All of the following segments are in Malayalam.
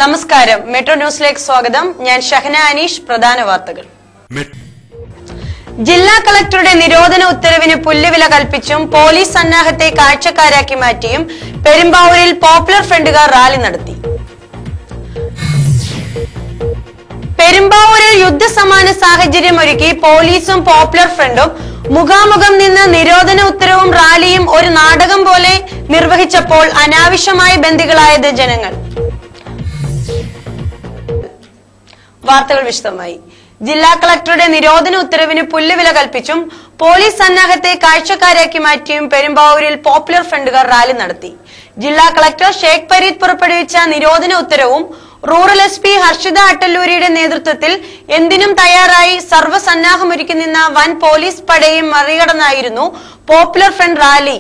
നമസ്കാരം മെട്രോ ന്യൂസിലേക്ക് സ്വാഗതം. ഞാൻ ഷഹന അനീഷ്. പ്രധാന വാർത്തകൾ. ജില്ലാ കളക്ടറുടെ നിരോധന ഉത്തരവിന് പുല്ലുവില കൽപ്പിച്ചും പോലീസ് സന്നാഹത്തെ കാഴ്ചക്കാരാക്കി മാറ്റിയും പെരുമ്പാവൂരിൽ പോപ്പുലർ ഫ്രണ്ടുകാർ റാലി നടത്തി. പെരുമ്പാവൂരിൽ യുദ്ധസമാന സാഹചര്യം ഒരുക്കി പോലീസും പോപ്പുലർ ഫ്രണ്ടും മുഖാമുഖം നിന്ന് നിരോധന ഉത്തരവും റാലിയും ഒരു നാടകം പോലെ നിർവഹിച്ചപ്പോൾ അനാവശ്യമായ ബന്ദികളായത് ജനങ്ങൾ. വാർത്തകൾ വിശദമായി. ജില്ലാ കളക്ടറുടെ നിരോധന ഉത്തരവിന് പുല്ലുവില കൽപ്പിച്ചും പോലീസ് സന്നാഹത്തെ കാഴ്ചക്കാരാക്കി മാറ്റിയും പെരുമ്പാവൂരിൽ പോപ്പുലർ ഫ്രണ്ടുകാർ റാലി നടത്തി. ജില്ലാ കളക്ടർ ഷേഖ് ഫരീദ് പുറപ്പെടുവിച്ച നിരോധന ഉത്തരവും റൂറൽ SP ഹർഷിത അട്ടല്ലൂരിയുടെ നേതൃത്വത്തിൽ എന്തിനും തയ്യാറായി സർവ്വസന്നാഹമൊരുക്കി നിന്ന വൻ പോലീസ് പടയും മറികടന്നായിരുന്നു പോപ്പുലർ ഫ്രണ്ട് റാലി.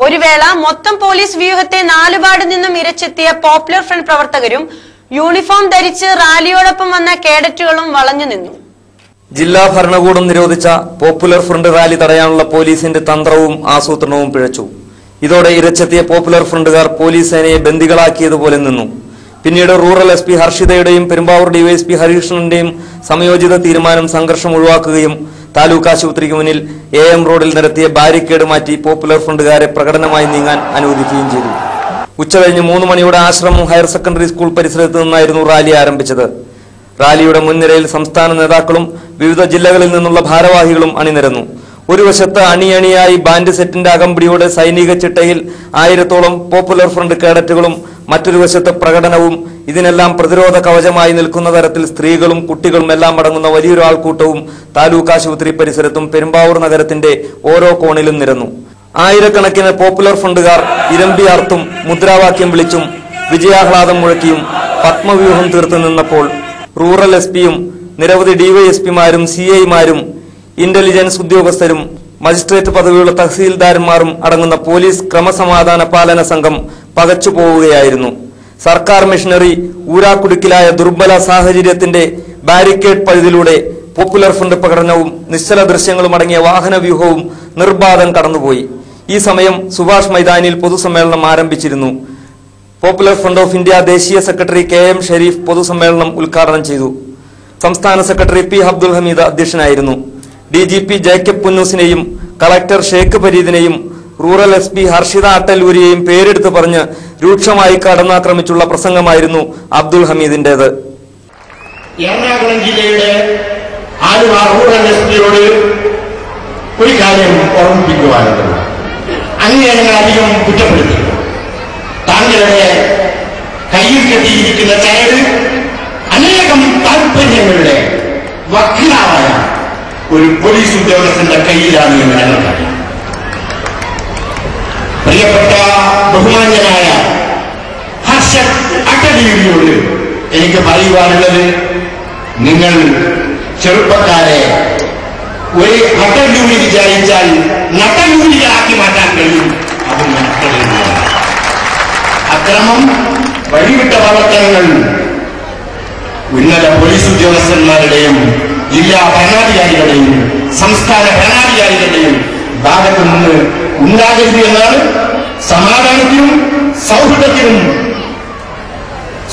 ഒരു വേള മൊത്തം പോലീസ് വ്യൂഹത്തെ നാലുപാട് നിന്നും ഇരച്ചെത്തിയ പോപ്പുലർ ഫ്രണ്ട് പ്രവർത്തകരും യൂണിഫോം ധരിച്ച് റാലിയോടൊപ്പം വന്ന കേഡറ്റുകളും വളഞ്ഞു നിന്നു. ജില്ലാ ഭരണകൂടം നിരോധിച്ച പോപ്പുലർ ഫ്രണ്ട് റാലി തടയാനുള്ള പോലീസിന്റെ തന്ത്രവും ആസൂത്രണവും പിഴച്ചു. ഇതോടെ ഇരച്ചെത്തിയ പോപ്പുലർ ഫ്രണ്ടുകാർ പോലീസ് സേനയെ ബന്ദികളാക്കിയതുപോലെ നിന്നു. പിന്നീട് റൂറൽ SP ഹർഷിതയുടെയും പെരുമ്പാവൂർ DYSP ഹരികൃഷ്ണന്റെയും സമയോചിത തീരുമാനം സംഘർഷം ഒഴിവാക്കുകയും താലൂക്ക് ആശുപത്രിക്ക് മുന്നിൽ AM റോഡിൽ നിരത്തിയ ബാരിക്കേഡ് മാറ്റി പോപ്പുലർ ഫ്രണ്ടുകാരെ പ്രകടനമായി നീങ്ങാൻ അനുവദിക്കുകയും ചെയ്തു. ഉച്ചകഴിഞ്ഞ് 3 മണിയോടെ ആശ്രമം ഹയർ സെക്കൻഡറി സ്കൂൾ പരിസരത്ത് നിന്നായിരുന്നു റാലി ആരംഭിച്ചത്. റാലിയുടെ മുൻനിരയിൽ സംസ്ഥാന നേതാക്കളും വിവിധ ജില്ലകളിൽ നിന്നുള്ള ഭാരവാഹികളും അണിനിരന്നു. ഒരു വശത്ത് അണിയണിയായി ബാൻഡ് സെറ്റിന്റെ അകമ്പടിയോടെ സൈനിക ചിട്ടയിൽ 1000-ഓളം പോപ്പുലർ ഫ്രണ്ട് കേഡറ്റുകളും മറ്റൊരു വശത്ത് പ്രകടനവും. ഇതിനെല്ലാം പ്രതിരോധ കവചമായി നിൽക്കുന്ന തരത്തിൽ സ്ത്രീകളും കുട്ടികളും എല്ലാം അടങ്ങുന്ന വലിയൊരു ആൾക്കൂട്ടവും താലൂക്ക് ആശുപത്രി പരിസരത്തും പെരുമ്പാവൂർ നഗരത്തിന്റെ ഓരോ കോണിലും നിരന്നു. ആയിരക്കണക്കിന് പോപ്പുലർ ഫ്രണ്ടുകാർ ഇരമ്പിയാർത്തും മുദ്രാവാക്യം വിളിച്ചും വിജയാഹ്ലാദം മുഴക്കിയും പത്മവ്യൂഹം തീർത്തു നിന്നപ്പോൾ റൂറൽ SPയും നിരവധി DYSPമാരും CIമാരും ഇന്റലിജൻസ് ഉദ്യോഗസ്ഥരും മജിസ്ട്രേറ്റ് പദവിയുള്ള തഹസീൽദാരന്മാരും അടങ്ങുന്ന പോലീസ് ക്രമസമാധാന പാലന സംഘം പകച്ചു പോവുകയായിരുന്നു. സർക്കാർ മിഷനറി ഊരാക്കുടുക്കിലായ ദുർബല സാഹചര്യത്തിന്റെ ബാരിക്കേഡ് പഴുതിലൂടെ പോപ്പുലർ ഫ്രണ്ട് പ്രകടനവും നിശ്ചല ദൃശ്യങ്ങളും അടങ്ങിയ വാഹനവ്യൂഹവും നിർബാധം കടന്നുപോയി. ഈ സമയം സുഭാഷ് മൈതാനിയിൽ പൊതുസമ്മേളനം ആരംഭിച്ചിരുന്നു. പോപ്പുലർ ഫ്രണ്ട് ഓഫ് ഇന്ത്യ ദേശീയ സെക്രട്ടറി KM ഷരീഫ് പൊതുസമ്മേളനം ഉദ്ഘാടനം ചെയ്തു. സംസ്ഥാന സെക്രട്ടറി P അബ്ദുൽ ഹമീദ് അധ്യക്ഷനായിരുന്നു. DGP ജേക്കബ് പുന്നൂസിനെയും കളക്ടർ ഷേഖ് ഫരീദിനെയും റൂറൽ SP ഹർഷിത അട്ടല്ലൂരിയെയും പേരെടുത്ത് പറഞ്ഞ് രൂക്ഷമായി കടന്നാക്രമിച്ചുള്ള പ്രസംഗമായിരുന്നു അബ്ദുൽ ഹമീദിന്റേത്. എറണാകുളം ജില്ലയുടെ ആലുവ റൂറൽ SPയോട് ഒരു കാര്യം ഓർമ്മിപ്പിക്കുവാനുണ്ട്. അങ്ങനെ ഞങ്ങൾ അധികം കുറ്റപ്പെടുത്തി. താങ്കളുടെ കയ്യിൽ കെട്ടിയിരിക്കുന്ന ചരട് അനേകം താൽപര്യങ്ങളുടെ വക്താവായ ഒരു പോലീസ് ഉദ്യോഗസ്ഥന്റെ കയ്യിലാണ് എന്ന് ഞങ്ങൾക്കറിയാം. പ്രിയപ്പെട്ട ബഹുമാന്യനായ ഹർഷത് അട്ടല്ലൂരിയോട് എനിക്ക് പറയുവാനുള്ളത്, നിങ്ങൾ ചെറുപ്പക്കാരെ ഒരു അട്ടല്ലൂരി വിചാരിച്ചാൽ നട്ടല്ലൂരികളാക്കി മാറ്റാൻ കഴിയും. അത് മനസ്സിലാക്കുക. അക്രമം, വഴിവിട്ട പ്രവർത്തനങ്ങൾ ഉന്നത പോലീസ് ഉദ്യോഗസ്ഥന്മാരുടെയും ജില്ലാ ഭരണാധികാരികളുടെയും സംസ്ഥാന ഭരണാധികാരികളുടെയും ഭാഗത്തു നിന്ന് ഉണ്ടാകരുത് എന്നാണ് സമാധാനത്തിനും സൗഹൃദത്തിനും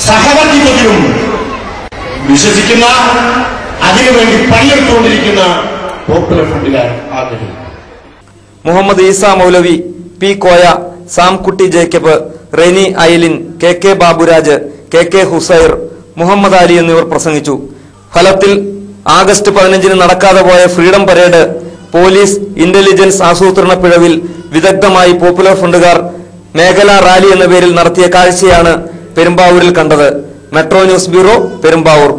സഹവർത്തിത്വത്തിനും വിശ്വസിക്കുന്ന, അതിനുവേണ്ടി പണിയെടുത്തുകൊണ്ടിരിക്കുന്ന പോപ്പുലർ ഫ്രണ്ടുകാർ ആഗ്രഹിക്കുന്നു. Muhammad Isa Moulavi, P Koya, Samkutty Jacob, Renny Eileen, KK Baburaj, KK Husair, Muhammad Ali എന്നിവർ പ്രസംഗിച്ചു. ഫലത്തിൽ ആഗസ്റ്റ് 15-ന് നടക്കാതെ പോയ ഫ്രീഡം പരേഡ് പോലീസ് ഇന്റലിജൻസ് ആസൂത്രണ പിഴവിൽ വിദഗ്ധമായി പോപ്പുലർ ഫ്രണ്ടുകാർ മേഖലാ റാലി എന്ന പേരിൽ നടത്തിയ കാഴ്ചയാണ് പെരുമ്പാവൂരിൽ കണ്ടത്. Metro news bureau, Perumbavoor.